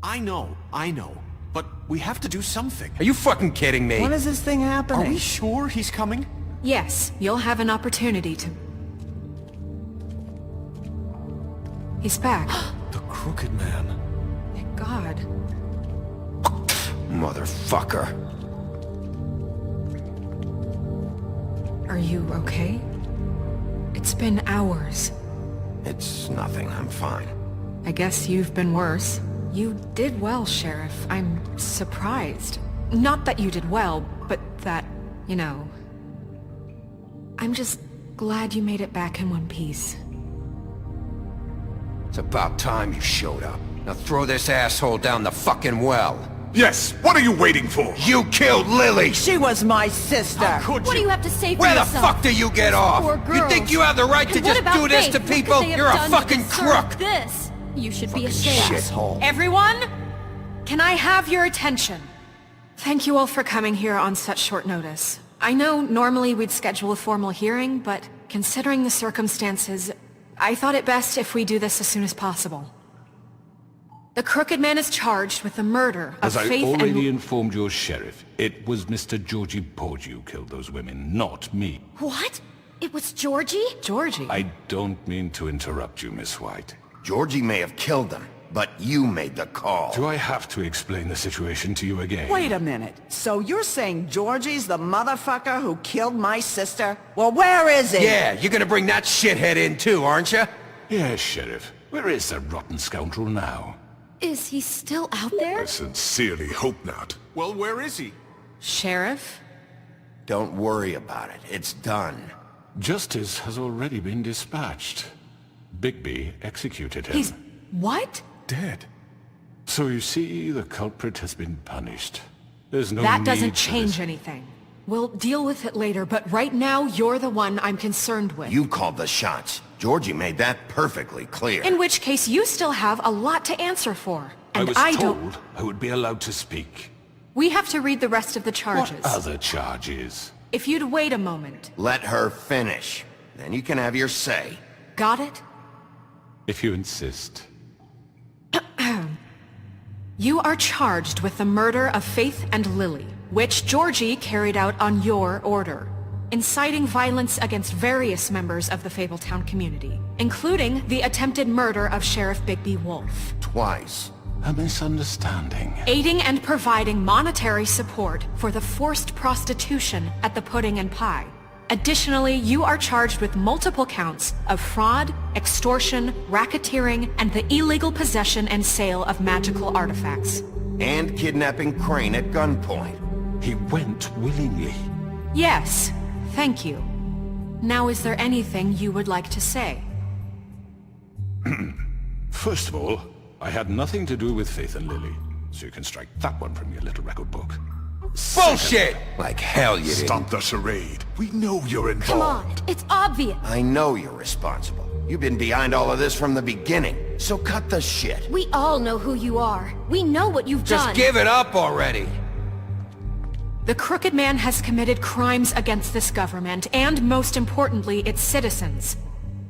I know. But we have to do something. Are you fucking kidding me? When is this thing happening? Are we sure he's coming? Yes, you'll have an opportunity to... He's back. The Crooked Man. Thank God. Motherfucker. Are you okay? It's been hours. It's nothing, I'm fine. I guess you've been worse. You did well, Sheriff. I'm surprised. Not that you did well, but that, you know... I'm just glad you made it back in one piece. It's about time you showed up. Now throw this asshole down the fucking well. Yes, what are you waiting for? You killed Lily! She was my sister! Could What do you? you have to say for Where the yourself? fuck do you get off? Poor You girls. think you have the right to And what just about do this Faith? to What could people? they have You're a done to fucking deserve crook! This? You should be ashamed. Shithole. Everyone, can I have your attention? Thank you all for coming here on such short notice. I know normally we'd schedule a formal hearing, but considering the circumstances, I thought it best if we do this as soon as possible. The Crooked Man is charged with the murder of As I Faith already and... informed your sheriff, it was Mr. Georgie Porge who killed those women, not me. What? It was Georgie? Georgie. I don't mean to interrupt you, Miss White. Georgie may have killed them, but you made the call. Do I have to explain the situation to you again? Wait a minute. So you're saying Georgie's the motherfucker who killed my sister? Well, where is he? Yeah, you're gonna bring that shithead in too, aren't you? Yes, Sheriff. Where is that rotten scoundrel now? Is he still out there? I sincerely hope not. Well, where is he? Sheriff? Don't worry about it. It's done. Justice has already been dispatched. Bigby executed him. He's... what? Dead. So you see, the culprit has been punished. There's no That need doesn't for change this. anything. We'll deal with it later, but right now, you're the one I'm concerned with. You called the shots. Georgie made that perfectly clear. In which case, you still have a lot to answer for. And I was don't... told I would be allowed to speak. We have to read the rest of the charges. What other charges? If you'd wait a moment. Let her finish. Then you can have your say. Got it? If you insist. You are charged with the murder of Faith and Lily, which Georgie carried out on your order, inciting violence against various members of the Fabletown community, including the attempted murder of Sheriff Bigby Wolf. Twice. A misunderstanding. Aiding and providing monetary support for the forced prostitution at the Pudding and Pie. Additionally, you are charged with multiple counts of fraud, extortion, racketeering, and the illegal possession and sale of magical artifacts. And kidnapping Crane at gunpoint. He went willingly. Yes, thank you. Now, is there anything you would like to say? First of all, I had nothing to do with Faith and Lily, so you can strike that one from your little record book. Bullshit! Like hell you didn't. Stop the charade. We know you're involved. Come on, it's obvious. I know you're responsible. You've been behind all of this from the beginning. So cut the shit. We all know who you are. We know what you've Just done. give it up already. The Crooked Man has committed crimes against this government, and most importantly, its citizens.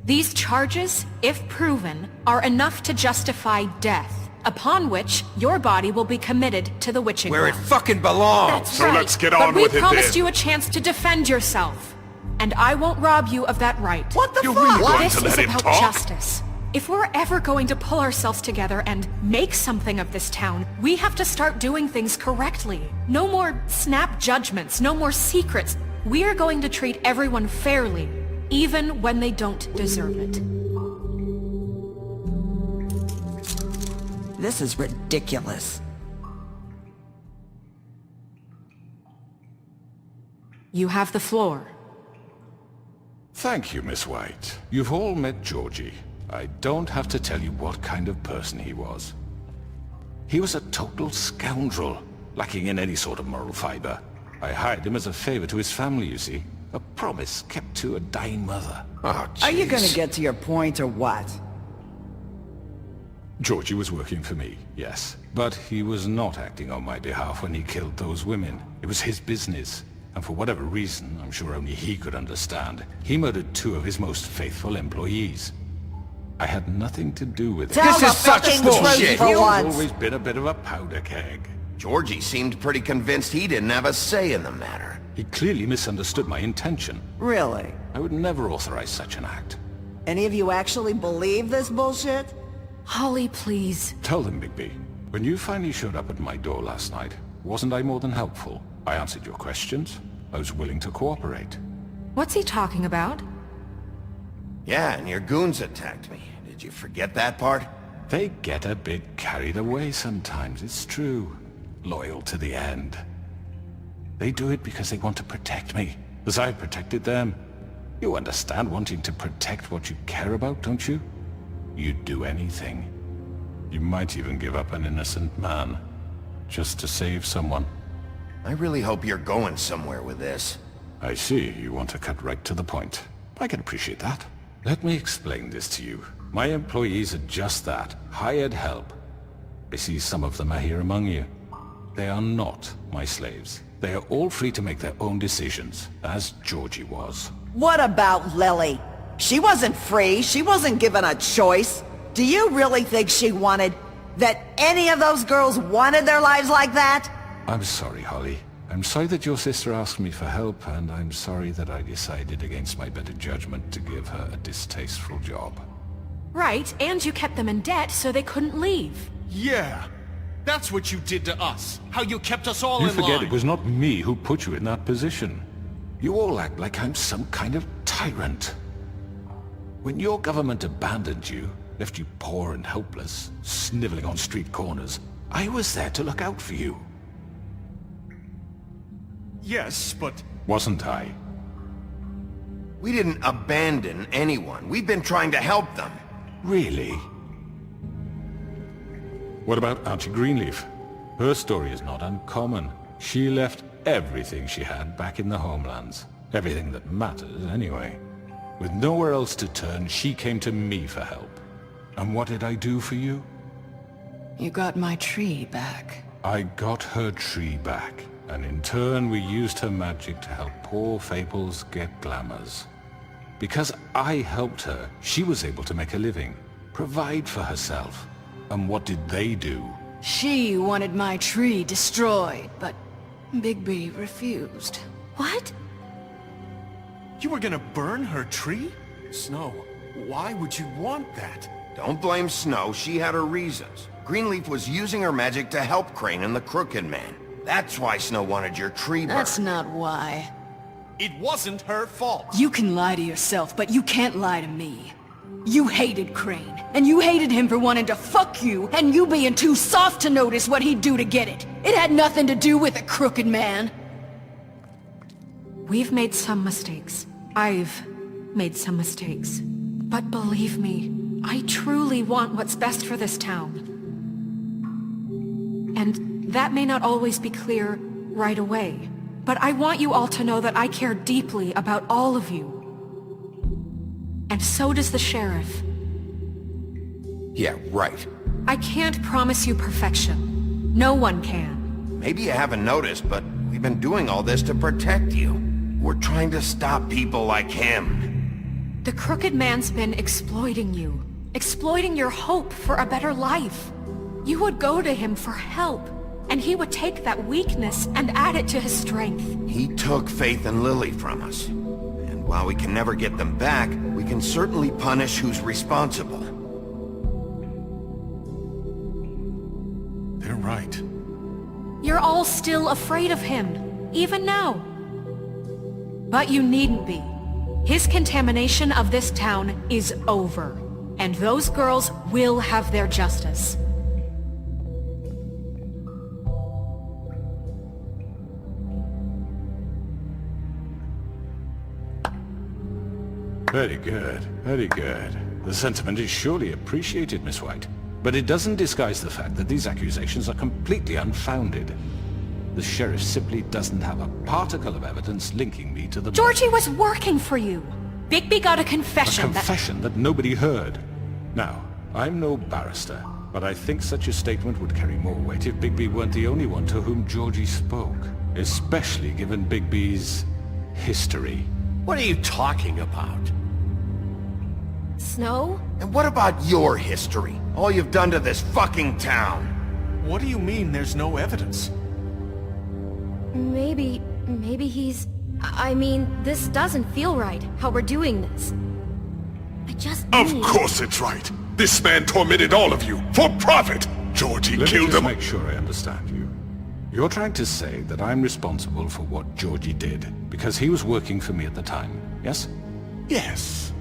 These charges, if proven, are enough to justify death, upon which your body will be committed to the witching Where it well. fucking belongs. That's So right. let's get But on we with it promised then. you a chance to defend yourself, and I won't rob you of that right. What the You're fuck? really going This to is let him about talk? justice. If we're ever going to pull ourselves together and make something of this town, we have to start doing things correctly. No more snap judgments, no more secrets. We are going to treat everyone fairly, even when they don't deserve it. This is ridiculous. You have the floor. Thank you, Miss White. You've all met Georgie. I don't have to tell you what kind of person he was. He was a total scoundrel, lacking in any sort of moral fiber. I hired him as a favor to his family, you see. A promise kept to a dying mother. Oh, Are you jeez. gonna get to your point or what? Georgie was working for me, yes. But he was not acting on my behalf when he killed those women. It was his business. And for whatever reason, I'm sure only he could understand, he murdered two of his most faithful employees. I had nothing to do with it. Tell This the is such fucking bullshit. truth for You've once. always been a bit of a powder keg. Georgie seemed pretty convinced he didn't have a say in the matter. He clearly misunderstood my intention. Really? I would never authorize such an act. Any of you actually believe this bullshit? Holly, please. Tell them, Bigby. When you finally showed up at my door last night, wasn't I more than helpful? I answered your questions. I was willing to cooperate. What's he talking about? Yeah, and your goons attacked me. Did you forget that part? They get a bit carried away sometimes, it's true. Loyal to the end. They do it because they want to protect me, as I protected them. You understand wanting to protect what you care about, don't you? You'd do anything. You might even give up an innocent man, just to save someone. I really hope you're going somewhere with this. I see, you want to cut right to the point. I can appreciate that. Let me explain this to you. My employees are just that, hired help. I see some of them are here among you. They are not my slaves. They are all free to make their own decisions, as Georgie was. What about Lily? She wasn't free. She wasn't given a choice. Do you really think she wanted... that any of those girls wanted their lives like that? I'm sorry, Holly. I'm sorry that your sister asked me for help, and I'm sorry that I decided against my better judgment to give her a distasteful job. Right, and you kept them in debt so they couldn't leave. Yeah. That's what you did to us. How you kept us all You in forget line. it was not me who put you in that position. You all act like I'm some kind of tyrant. When your government abandoned you, left you poor and helpless, sniveling on street corners, I was there to look out for you. Yes, but... Wasn't I? We didn't abandon anyone. We've been trying to help them. Really? What about Auntie Greenleaf? Her story is not uncommon. She left everything she had back in the homelands. Everything that matters, anyway. With nowhere else to turn, she came to me for help. And what did I do for you? You got my tree back. I got her tree back, and in turn we used her magic to help poor Fables get glamours. Because I helped her, she was able to make a living, provide for herself. And what did they do? She wanted my tree destroyed, but Bigby refused. What? You were gonna burn her tree? Snow, why would you want that? Don't blame Snow. She had her reasons. Greenleaf was using her magic to help Crane and the Crooked Man. That's why Snow wanted your tree burned. That's not why. It wasn't her fault. You can lie to yourself, but you can't lie to me. You hated Crane, and you hated him for wanting to fuck you, and you being too soft to notice what he'd do to get it. It had nothing to do with the Crooked Man. We've made some mistakes. I've made some mistakes. But believe me, I truly want what's best for this town. And that may not always be clear right away. But I want you all to know that I care deeply about all of you. And so does the sheriff. Yeah, right. I can't promise you perfection. No one can. Maybe you haven't noticed, but we've been doing all this to protect you. We're trying to stop people like him. The Crooked Man's been exploiting you. Exploiting your hope for a better life. You would go to him for help, and he would take that weakness and add it to his strength. He took Faith and Lily from us. And while we can never get them back, we can certainly punish who's responsible. They're right. You're all still afraid of him, even now. But you needn't be. His contamination of this town is over, and those girls will have their justice. Very good, very good. The sentiment is surely appreciated, Miss White. But it doesn't disguise the fact that these accusations are completely unfounded. The sheriff simply doesn't have a particle of evidence linking me to the... Georgie was working for you. Bigby got a confession A confession that nobody heard. Now, I'm no barrister, but I think such a statement would carry more weight if Bigby weren't the only one to whom Georgie spoke. Especially given Bigby's history. What are you talking about? Snow? And what about your history? All you've done to this fucking town? What do you mean there's no evidence? Maybe he's... I mean, this doesn't feel right, how we're doing this. I just Of need... course it's right. This man tormented all of you, for profit! Georgie Let me killed just them. make sure I understand you. You're trying to say that I'm responsible for what Georgie did, because he was working for me at the time, yes? Yes.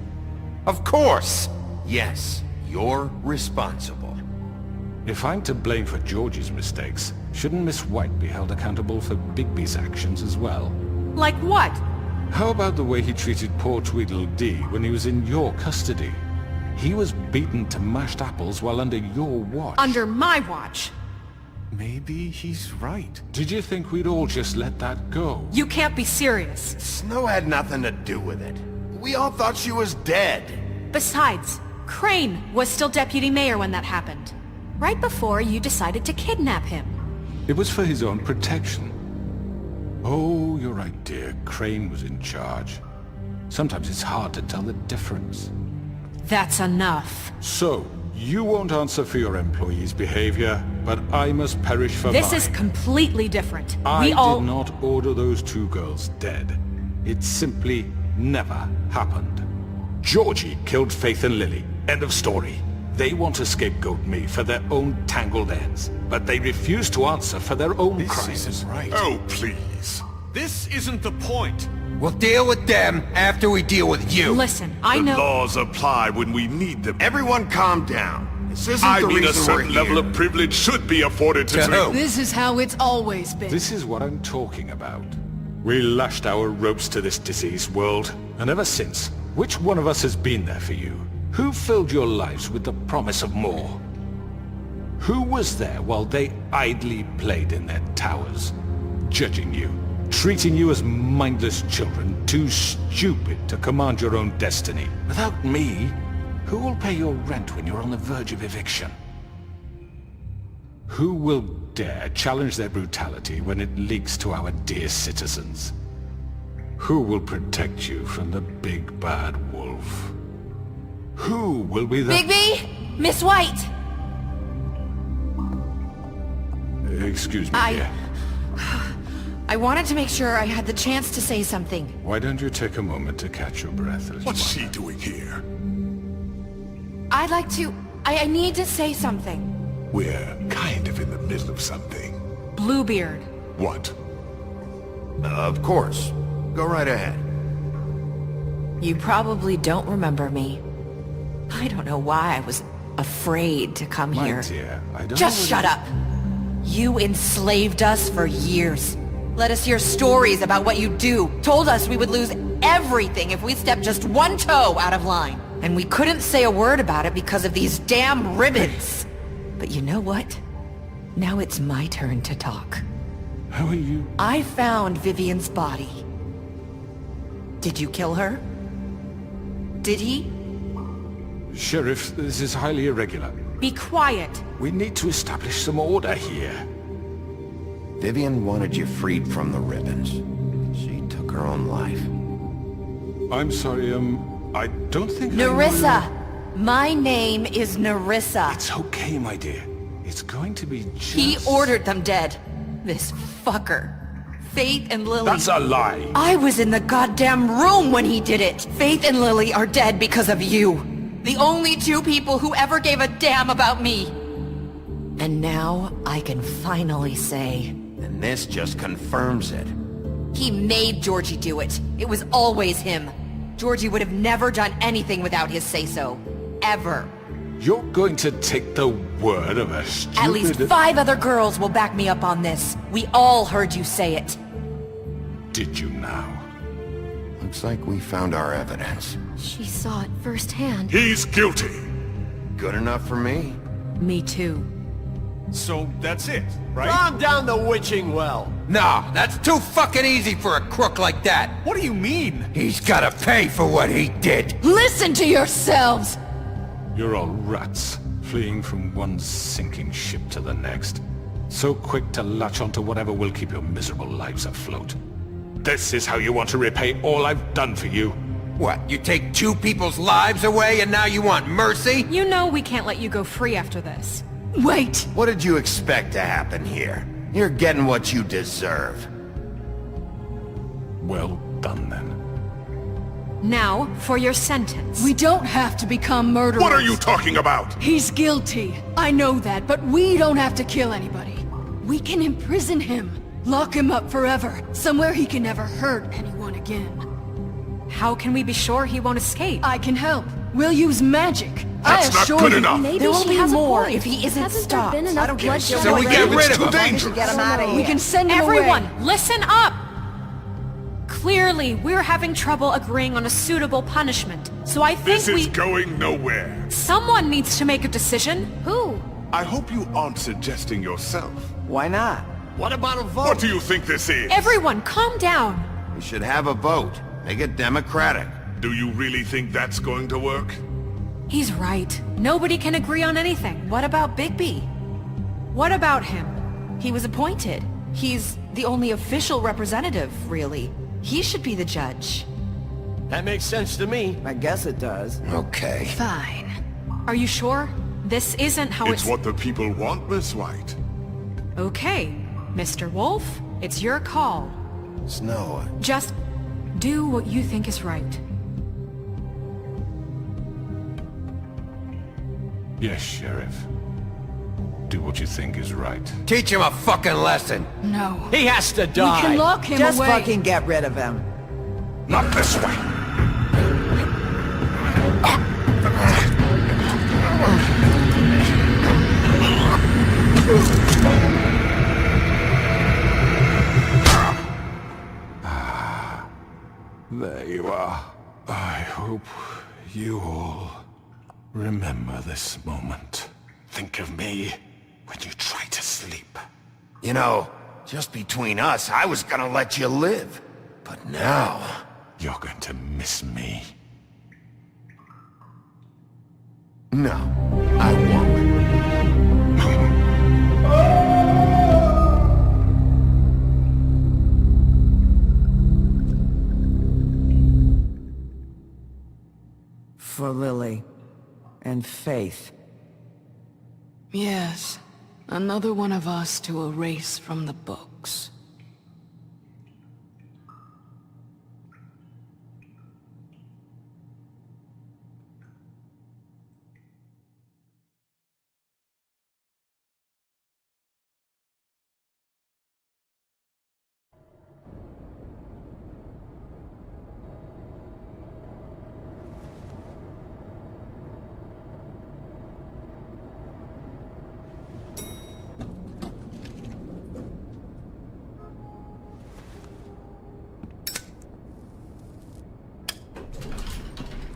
Of course! Yes, you're responsible. If I'm to blame for Georgie's mistakes, shouldn't Miss White be held accountable for Bigby's actions as well? Like what? How about the way he treated poor Tweedledee when he was in your custody? He was beaten to mashed apples while under your watch. Under my watch. Maybe he's right. Did you think we'd all just let that go? You can't be serious. Snow had nothing to do with it. We all thought she was dead. Besides, Crane was still deputy mayor when that happened. Right before you decided to kidnap him. It was for his own protection. Oh, you're right, dear. Crane was in charge. Sometimes it's hard to tell the difference. That's enough. So, you won't answer for your employees' behavior, but I must perish for This mine. is completely different. I We all... did not order those two girls dead. It simply never happened. Georgie killed Faith and Lily. End of story. They want to scapegoat me for their own tangled ends, but they refuse to answer for their own This crimes. isn't right. Oh, please. This isn't the point. We'll deal with them after we deal with you. Listen, I The know... laws apply when we need them. Everyone calm down. This isn't I the mean, a reason we're certain here. level of privilege should be afforded to To who? This is how it's always been. This is what I'm talking about. We lashed our ropes to this diseased world, and ever since, which one of us has been there for you? Who filled your lives with the promise of more? Who was there while they idly played in their towers, judging you, treating you as mindless children, too stupid to command your own destiny? Without me, who will pay your rent when you're on the verge of eviction? Who will dare challenge their brutality when it leaks to our dear citizens? Who will protect you from the big bad wolf? Who will be the... Bigby! Miss White! Excuse me, dear. I wanted to make sure I had the chance to say something. Why don't you take a moment to catch your breath, little What's one? she doing here? I'd like to... I need to say something. We're kind of in the middle of something. Bluebeard. What? Of course. Go right ahead. You probably don't remember me. I don't know why I was afraid to come My here. dear, I don't Just know shut up! You enslaved us for years. Let us hear stories about what you do. Told us we would lose everything if we stepped just one toe out of line. And we couldn't say a word about it because of these damn ribbons. But you know what? Now it's my turn to talk. How are you? I found Vivian's body. Did you kill her? Did he? Sheriff, this is highly irregular. Be quiet. We need to establish some order here. Vivian wanted you freed from the ribbons. She took her own life. I'm sorry, I don't think Nerissa! My name is Nerissa. It's okay, my dear. It's going to be just... He ordered them dead. This fucker. Faith and Lily. That's a lie! I was in the goddamn room when he did it. Faith and Lily are dead because of you. The only two people who ever gave a damn about me. And now I can finally say... And this just confirms it. He made Georgie do it. It was always him. Georgie would have never done anything without his say-so. Ever. You're going to take the word of a stupid... At least 5 other girls will back me up on this. We all heard you say it. Did you now? Looks like we found our evidence. She saw it firsthand. He's guilty. Good enough for me. Me too. So that's it, right? Calm down the witching well. No, that's too fucking easy for a crook like that. What do you mean? He's gotta pay for what he did. Listen to yourselves! You're all rats, fleeing from one sinking ship to the next. So quick to latch onto whatever will keep your miserable lives afloat. This is how you want to repay all I've done for you? What, you take 2 people's lives away and now you want mercy? You know we can't let you go free after this. Wait! What did you expect to happen here? You're getting what you deserve. Well done, then. Now, for your sentence. We don't have to become murderers. What are you talking about? He's guilty. I know that, but we don't have to kill anybody. We can imprison him. Lock him up forever. Somewhere he can never hurt anyone again. How can we be sure he won't escape? I can help. We'll use magic. That's not good enough. Maybe There will she be has more a point. if he isn't Hasn't stopped. there been enough I don't give a bloodshed shit. So we already? get rid of Too him. dangerous. Get him out of here. We can send him Everyone, away. listen up! Clearly, we're having trouble agreeing on a suitable punishment, so I think This is going nowhere. Someone needs to make a decision. Who? I hope you aren't suggesting yourself. Why not? What about a vote? What do you think this is? Everyone, calm down. We should have a vote. Make it democratic. Do you really think that's going to work? He's right. Nobody can agree on anything. What about Bigby? What about him? He was appointed. He's the only official representative, really. He should be the judge. That makes sense to me. I guess it does. Okay. Fine. Are you sure? This isn't how It's what the people want, Miss White. Okay, Mr. Wolf, it's your call. Snow, Just do what you think is right. Yes, Sheriff. Do what you think is right. Teach him a fucking lesson. No. He has to We die. can lock him Just away. fucking get rid of him. Not this way. There you are. I hope you all remember this moment. Think of me when you try to sleep. you know, just between us, I was gonna let you live. But now... You're going to miss me. No, I won't. For Lily. And Faith. Yes. Another one of us to erase from the books.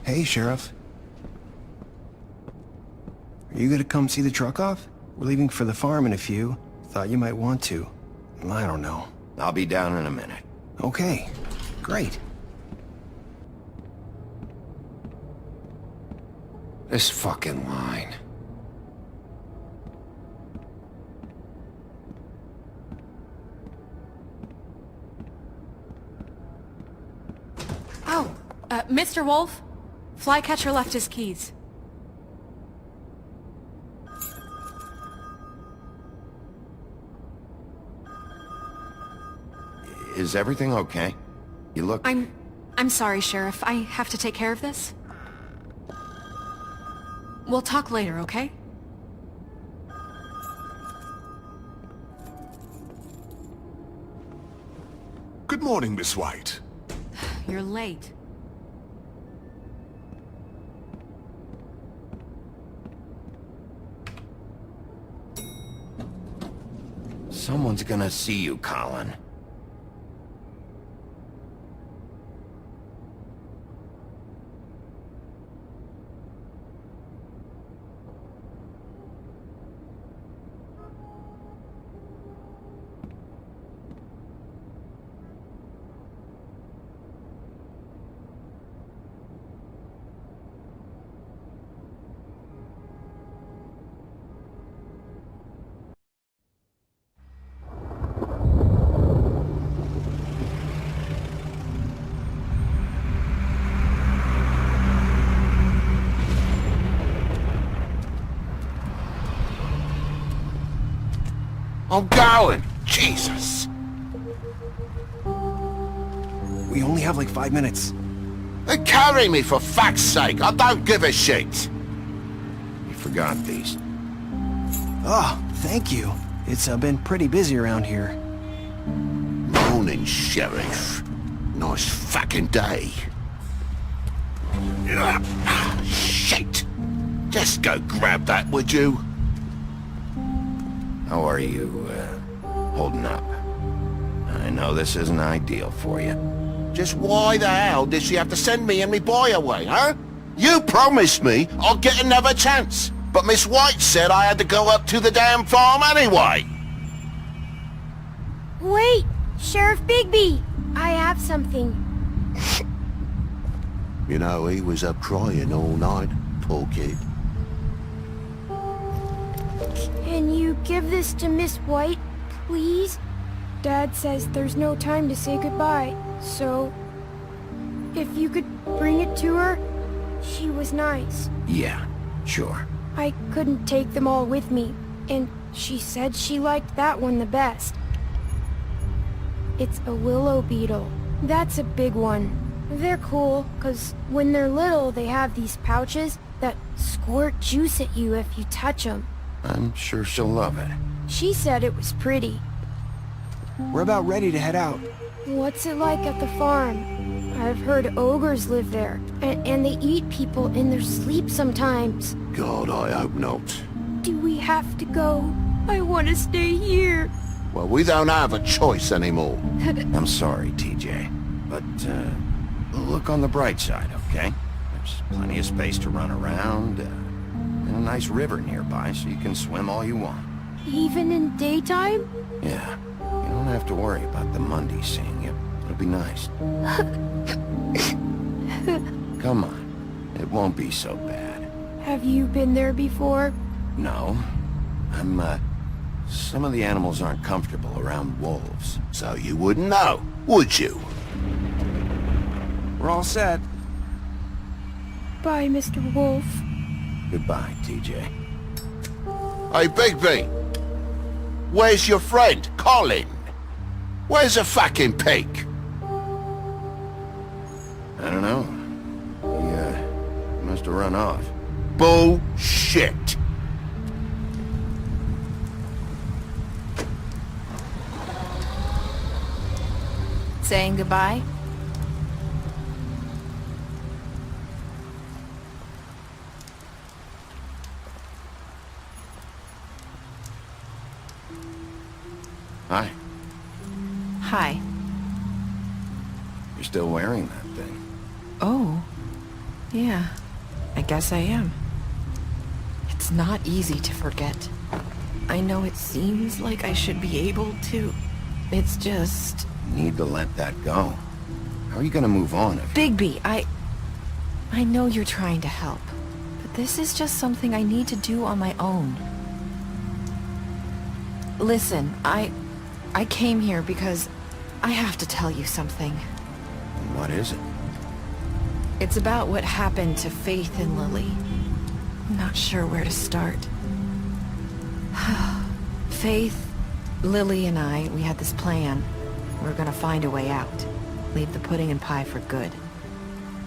Hey, Sheriff. Are you gonna come see the truck off? We're leaving for the farm in a few. Thought you might want to. I don't know. I'll be down in a minute. Okay, great. This fucking line. Oh, Mr. Wolf? Flycatcher left his keys. Is everything okay? You look... I'm sorry, Sheriff. I have to take care of this. We'll talk later, okay? Good morning, Miss White. You're late. Someone's gonna see you, Colin. I'm going. Jesus. We only have like 5 minutes. Then carry me for fuck's sake. I don't give a shit. You forgot these. Oh, thank you. It's been pretty busy around here. Morning, Sheriff. Nice fucking day. Shit. Just go grab that, would you? How are you, holding up? I know this isn't ideal for you. Just why the hell did she have to send me and me boy away, huh? You promised me I'll get another chance, but Miss White said I had to go up to the damn farm anyway. Wait! Sheriff Bigby! I have something. You know, he was up crying all night, poor kid. Can you give this to Miss White, please? Dad says there's no time to say goodbye, so... if you could bring it to her, she was nice. Yeah, sure. I couldn't take them all with me, and she said she liked that one the best. It's a willow beetle. That's a big one. They're cool, 'cause when they're little, they have these pouches that squirt juice at you if you touch them. I'm sure she'll love it. She said it was pretty. We're about ready to head out. What's it like at the farm? I've heard ogres live there, and they eat people in their sleep sometimes. God, I hope not. Do we have to go? I want to stay here. Well, we don't have a choice anymore. I'm sorry, TJ, but, look on the bright side, okay? There's plenty of space to run around, and a nice river nearby, so you can swim all you want. Even in daytime? Yeah, you don't have to worry about the Monday seeing you. It'll be nice. Come on, it won't be so bad. Have you been there before? No, some of the animals aren't comfortable around wolves, so you wouldn't know, would you? We're all set. Bye, Mr. Wolf. Goodbye, TJ. Hey, Bigby! Where's your friend, Colin? Where's the fucking pig? I don't know. He, must have run off. Bullshit! Saying goodbye? Hi. Hi. You're still wearing that thing. Oh. Yeah. I guess I am. It's not easy to forget. I know it seems like I should be able to. It's just... You need to let that go. How are you gonna move on if... Bigby, I know you're trying to help, but this is just something I need to do on my own. Listen, I came here because I have to tell you something. What is it? It's about what happened to Faith and Lily. I'm not sure where to start. Faith, Lily and I, we had this plan. We were gonna find a way out. Leave the pudding and pie for good.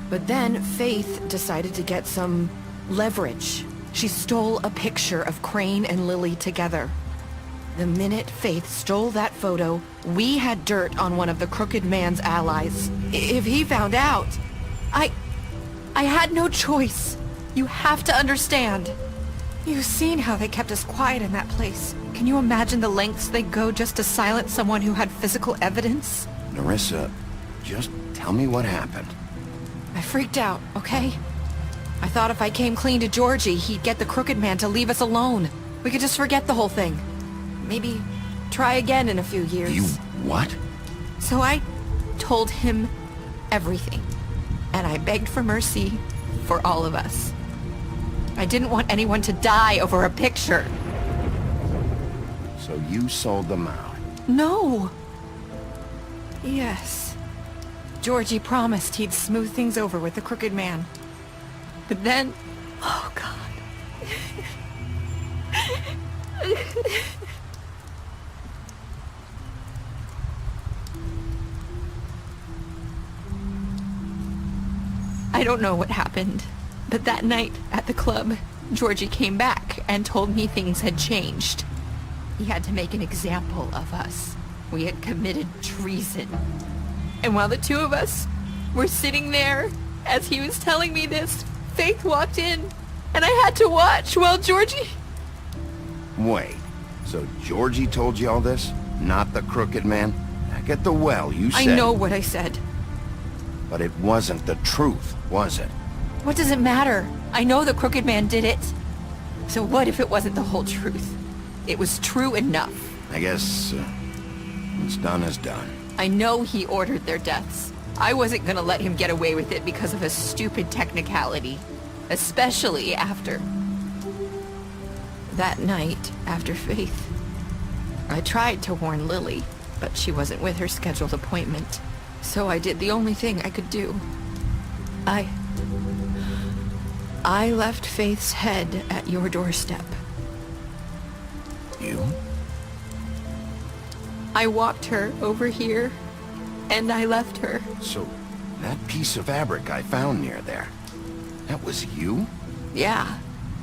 But then Faith decided to get some leverage. She stole a picture of Crane and Lily together. The minute Faith stole that photo, we had dirt on one of the Crooked Man's allies. If he found out, I had no choice. You have to understand. You've seen how they kept us quiet in that place. Can you imagine the lengths they go just to silence someone who had physical evidence? Nerissa, just tell me what happened. I freaked out, okay? I thought if I came clean to Georgie, he'd get the Crooked Man to leave us alone. We could just forget the whole thing. Maybe try again in a few years. You what? So I told him everything. And I begged for mercy for all of us. I didn't want anyone to die over a picture. So you sold them out? No. Yes. Georgie promised he'd smooth things over with the Crooked Man. But then... Oh, God. I don't know what happened, but that night at the club, Georgie came back and told me things had changed. He had to make an example of us. We had committed treason. And while the two of us were sitting there, as he was telling me this, Faith walked in, and I had to watch while Georgie... Wait, so Georgie told you all this? Not the crooked man? Back at the well, you said... I know what I said. But it wasn't the truth, was it? What does it matter? I know the crooked man did it. So what if it wasn't the whole truth? It was true enough. I guess, what's done is done. I know he ordered their deaths. I wasn't gonna let him get away with it because of a stupid technicality. Especially after... that night, after Faith. I tried to warn Lily, but she wasn't with her scheduled appointment. So I did the only thing I could do. I left Faith's head at your doorstep. You? I walked her over here, and I left her. So, that piece of fabric I found near there, that was you? Yeah.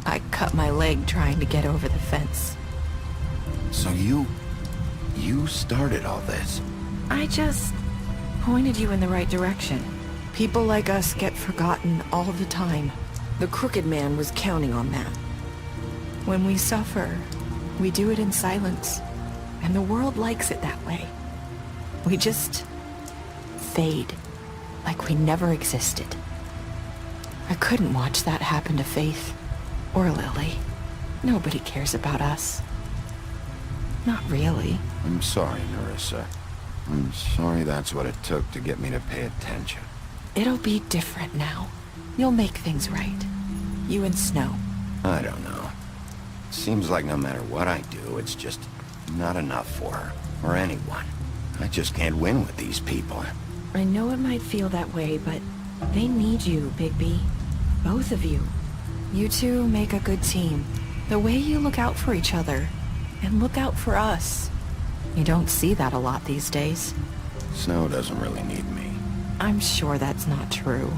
I cut my leg trying to get over the fence. So you started all this? I just pointed you in the right direction. People like us get forgotten all the time. The crooked man was counting on that. When we suffer, we do it in silence, and the world likes it that way. We just fade, like we never existed. I couldn't watch that happen to Faith, or Lily. Nobody cares about us. Not really. I'm sorry, Nerissa. I'm sorry that's what it took to get me to pay attention. It'll be different now. You'll make things right. You and Snow. I don't know. Seems like no matter what I do, it's just not enough for her, or anyone. I just can't win with these people. I know it might feel that way, but they need you, Bigby. Both of you. You two make a good team. The way you look out for each other, and look out for us. You don't see that a lot these days. Snow doesn't really need me. I'm sure that's not true.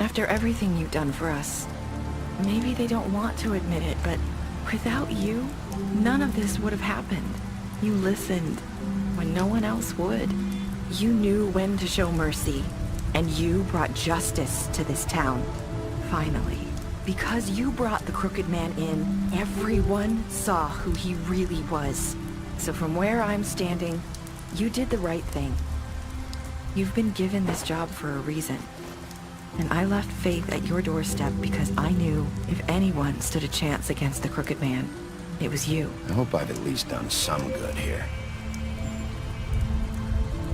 After everything you've done for us, maybe they don't want to admit it, but without you, none of this would have happened. You listened when no one else would. You knew when to show mercy, and you brought justice to this town. Finally. Because you brought the crooked man in, everyone saw who he really was. So from where I'm standing, you did the right thing. You've been given this job for a reason. And I left Faith at your doorstep because I knew if anyone stood a chance against the crooked man, it was you. I hope I've at least done some good here.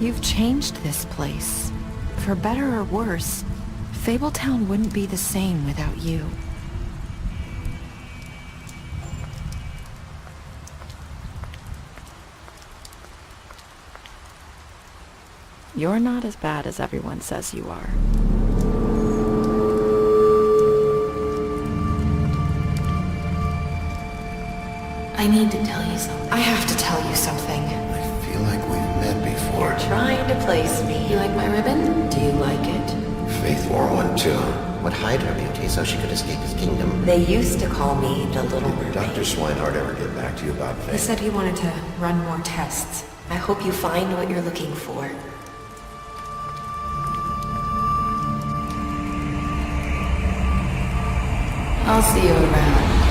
You've changed this place. For better or worse, Fabletown wouldn't be the same without you. You're not as bad as everyone says you are. I need to tell you something. I have to tell you something. I feel like we've met before. You're trying to place me. You like my ribbon? Do you like it? Faith wore one too. Would hide her beauty so she could escape his kingdom. They used to call me the Little Did Mermaid. Dr. Swinehart ever get back to you about Faith? He said he wanted to run more tests. I hope you find what you're looking for. I'll see you around.